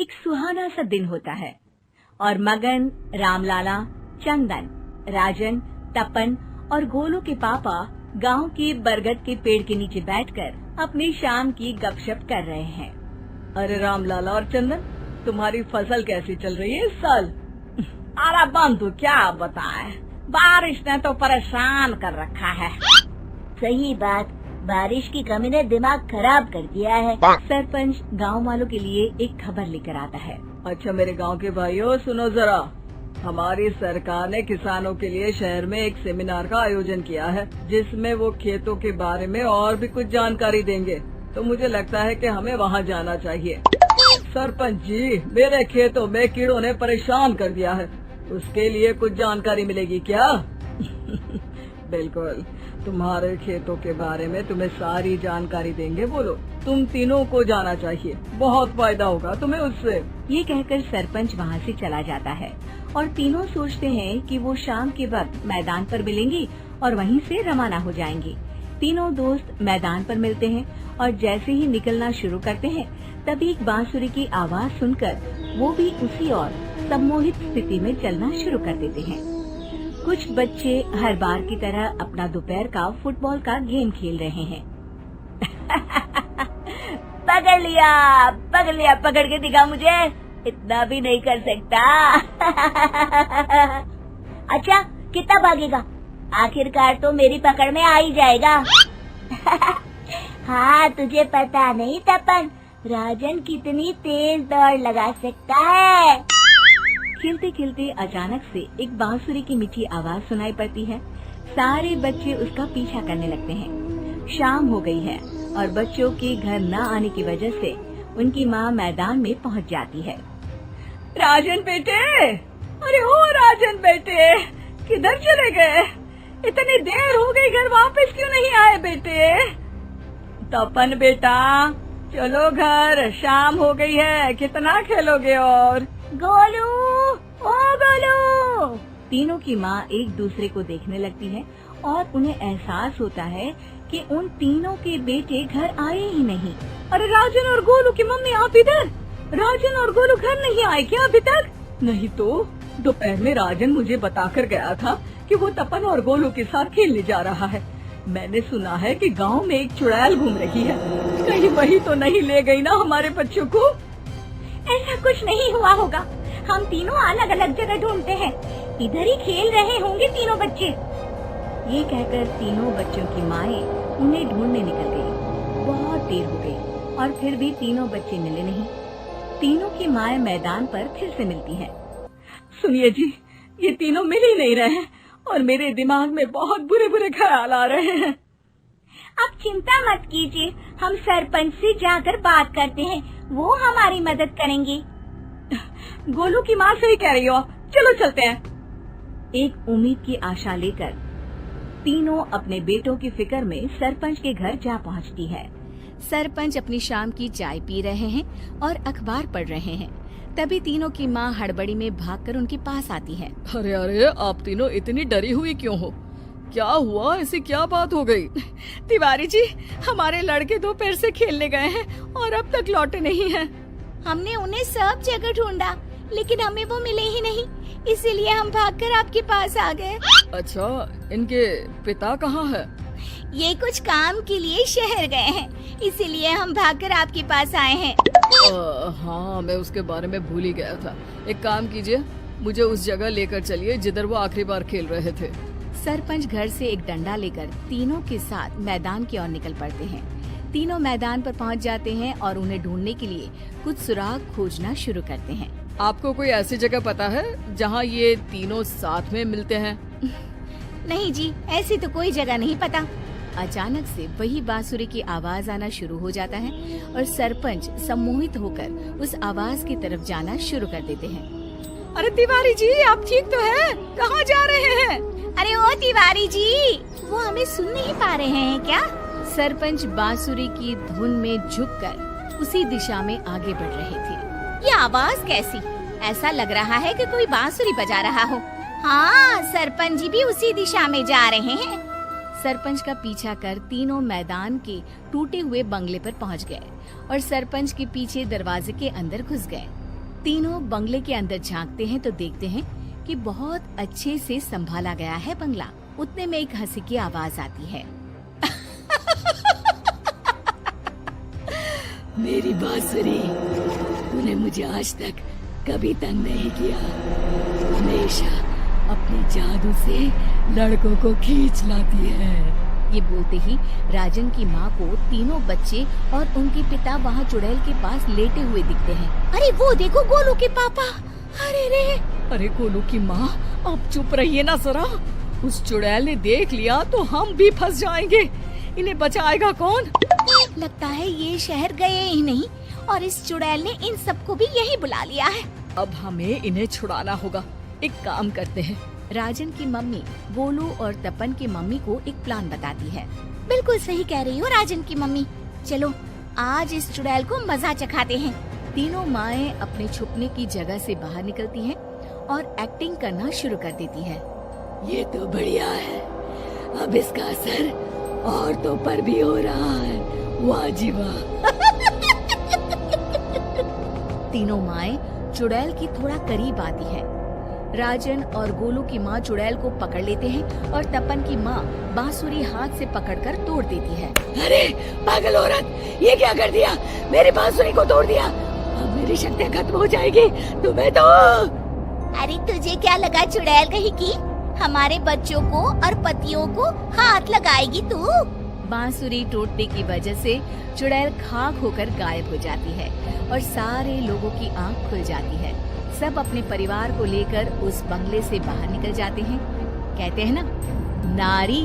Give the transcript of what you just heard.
एक सुहाना सा दिन होता है और मगन, रामलाला, चंदन, राजन, तपन और गोलू के पापा गांव के बरगद के पेड़ के नीचे बैठकर अपनी शाम की गपशप कर रहे हैं। अरे रामलाला और चंदन, तुम्हारी फसल कैसी चल रही है इस साल? अरे बंधु क्या बताए, बारिश ने तो परेशान कर रखा है। सही बात, बारिश की कमी ने दिमाग खराब कर दिया है। सरपंच गांव वालों के लिए एक खबर लेकर आता है। अच्छा मेरे गांव के भाइयों, सुनो जरा, हमारी सरकार ने किसानों के लिए शहर में एक सेमिनार का आयोजन किया है, जिसमें वो खेतों के बारे में और भी कुछ जानकारी देंगे। तो मुझे लगता है कि हमें वहाँ जाना चाहिए। सरपंच जी, मेरे खेतों में कीड़ों ने परेशान कर दिया है, उसके लिए कुछ जानकारी मिलेगी क्या? बिल्कुल, तुम्हारे खेतों के बारे में तुम्हें सारी जानकारी देंगे। बोलो, तुम तीनों को जाना चाहिए, बहुत फायदा होगा तुम्हें उससे। ये कहकर सरपंच वहाँ से चला जाता है और तीनों सोचते हैं कि वो शाम के वक्त मैदान पर मिलेंगे और वहीं से रवाना हो जाएंगे। तीनों दोस्त मैदान पर मिलते हैं और जैसे ही निकलना शुरू करते हैं तभी एक बांसुरी की आवाज सुनकर वो भी उसी ओर सम्मोहित स्थिति में चलना शुरू कर देते हैं। कुछ बच्चे हर बार की तरह अपना दोपहर का फुटबॉल का गेम खेल रहे हैं। पकड़ लिया, पकड़ के दिखा मुझे, इतना भी नहीं कर सकता। अच्छा, कितना भागेगा? आखिरकार तो मेरी पकड़ में आ ही जाएगा। हाँ, तुझे पता नहीं तपन, राजन कितनी तेज दौड़ लगा सकता है। खेलते खेलते अचानक से एक बांसुरी की मीठी आवाज सुनाई पड़ती है। सारे बच्चे उसका पीछा करने लगते हैं। शाम हो गई है और बच्चों के घर न आने की वजह से उनकी माँ मैदान में पहुँच जाती है। राजन बेटे, अरे ओ राजन बेटे, किधर चले गए? इतनी देर हो गई, घर वापस क्यों नहीं आए बेटे? तपन बेटा, चलो घर, शाम हो गई है, कितना खेलोगे? और गोलू, ओ गोलू। तीनों की माँ एक दूसरे को देखने लगती है और उन्हें एहसास होता है कि उन तीनों के बेटे घर आए ही नहीं। अरे राजन और गोलू की मम्मी, आप इधर? राजन और गोलू घर नहीं आए क्या अभी तक? नहीं तो दोपहर में राजन मुझे बताकर गया था कि वो तपन और गोलू के साथ खेलने जा रहा है। मैंने सुना है कि गांव में एक चुड़ैल घूम रही है, कहीं वही तो नहीं ले गई ना हमारे बच्चों को? ऐसा कुछ नहीं हुआ होगा, हम तीनों अलग अलग जगह ढूंढते हैं, इधर ही खेल रहे होंगे तीनों बच्चे। ये कहकर तीनों बच्चों की माएं उन्हें ढूंढने निकल गयी। बहुत देर हो गई और फिर भी तीनों बच्चे मिले नहीं। तीनों की माएं मैदान पर फिर से मिलती हैं। सुनिए जी, ये तीनों मिल ही नहीं रहे और मेरे दिमाग में बहुत बुरे बुरे ख्याल आ रहे हैं। आप चिंता मत कीजिए, हम सरपंच से जाकर बात करते हैं, वो हमारी मदद करेंगे। गोलू की माँ सही कह रही हो, चलो चलते हैं। एक उम्मीद की आशा लेकर तीनों अपने बेटों की फिक्र में सरपंच के घर जा पहुंचती है। सरपंच अपनी शाम की चाय पी रहे हैं और अखबार पढ़ रहे हैं। तभी तीनों की माँ हड़बड़ी में भागकर उनके पास आती है। अरे अरे, आप तीनों इतनी डरी हुई क्यों हो? क्या हुआ? ऐसी क्या बात हो गई? तिवारी जी, हमारे लड़के दोपहर से खेलने गए हैं और अब तक लौटे नहीं हैं। हमने उन्हें सब जगह ढूंढा, लेकिन हमें वो मिले ही नहीं, इसीलिए हम भागकर आपके पास आ गए। अच्छा, इनके पिता कहाँ है? ये कुछ काम के लिए शहर गए हैं, इसीलिए हम भागकर आपके पास आए हैं। हाँ, मैं उसके बारे में भूल ही गया था। एक काम कीजिए, मुझे उस जगह लेकर चलिए जिधर वो आखिरी बार खेल रहे थे। सरपंच घर से एक डंडा लेकर तीनों के साथ मैदान की ओर निकल पड़ते हैं। तीनों मैदान पर पहुंच जाते हैं और उन्हें ढूंढने के लिए कुछ सुराग खोजना शुरू करते हैं। आपको कोई ऐसी जगह पता है जहां ये तीनों साथ में मिलते हैं? नहीं जी, ऐसी तो कोई जगह नहीं पता। अचानक से वही बांसुरी की आवाज आना शुरू हो जाता है और सरपंच सम्मोहित होकर उस आवाज की तरफ जाना शुरू कर देते हैं। अरे तिवारी जी, आप ठीक तो हैं? कहाँ जा रहे हैं? अरे ओ तिवारी जी, वो हमें सुन नहीं पा रहे हैं क्या? सरपंच बांसुरी की धुन में झुककर उसी दिशा में आगे बढ़ रहे थे। ये आवाज कैसी? ऐसा लग रहा है कि कोई बांसुरी बजा रहा हो। हाँ, सरपंच जी भी उसी दिशा में जा रहे हैं। सरपंच का पीछा कर तीनों मैदान के टूटे हुए बंगले पर पहुंच गए और सरपंच के पीछे दरवाजे के अंदर घुस गए। तीनों बंगले के अंदर झांकते हैं तो देखते हैं कि बहुत अच्छे से संभाला गया है बंगला। उतने में एक हंसी की आवाज आती है। मेरी बांसुरी, तूने मुझे आज तक कभी तंग नहीं किया। हमेशा अपने जादू से लड़कों को खींच लाती है। ये बोलते ही राजन की माँ को तीनों बच्चे और उनके पिता वहाँ चुड़ैल के पास लेटे हुए दिखते हैं। अरे वो देखो गोलू के पापा। अरे रे, अरे गोलू की माँ, अब चुप रहिए ना जरा। उस चुड़ैल ने देख लिया तो हम भी फंस जाएंगे। इन्हें बचाएगा कौन? लगता है ये शहर गए ही नहीं और इस चुड़ैल ने इन सबको भी यही बुला लिया है। अब हमें इन्हें छुड़ाना होगा। एक काम करते हैं। राजन की मम्मी गोलू और तपन की मम्मी को एक प्लान बताती है। बिल्कुल सही कह रही हो राजन की मम्मी, चलो आज इस चुड़ैल को मजा चखाते हैं। तीनों माएं अपने छुपने की जगह से बाहर निकलती हैं और एक्टिंग करना शुरू कर देती है। ये तो बढ़िया है। अब इसका असर औरतों पर भी हो रहा है। वाह जी वाह। तीनों माएं चुड़ैल की थोड़ा करीब आती है। राजन और गोलू की माँ चुड़ैल को पकड़ लेते हैं और तपन की माँ बांसुरी हाथ से पकड़कर तोड़ देती है। अरे पागल औरत, ये क्या कर दिया? मेरी बांसुरी को तोड़ दिया। अब मेरी शक्तियाँ खत्म हो जाएगी। तुम्हें तो अरे तुझे क्या लगा चुड़ैल कहीं की हमारे बच्चों को और पतियों को हाथ लगाएगी तू? बांसुरी टूटने की वजह से चुड़ैल खाक होकर गायब हो जाती है और सारे लोगों की आंख खुल जाती है। सब अपने परिवार को लेकर उस बंगले से बाहर निकल जाते हैं। कहते हैं ना, नारी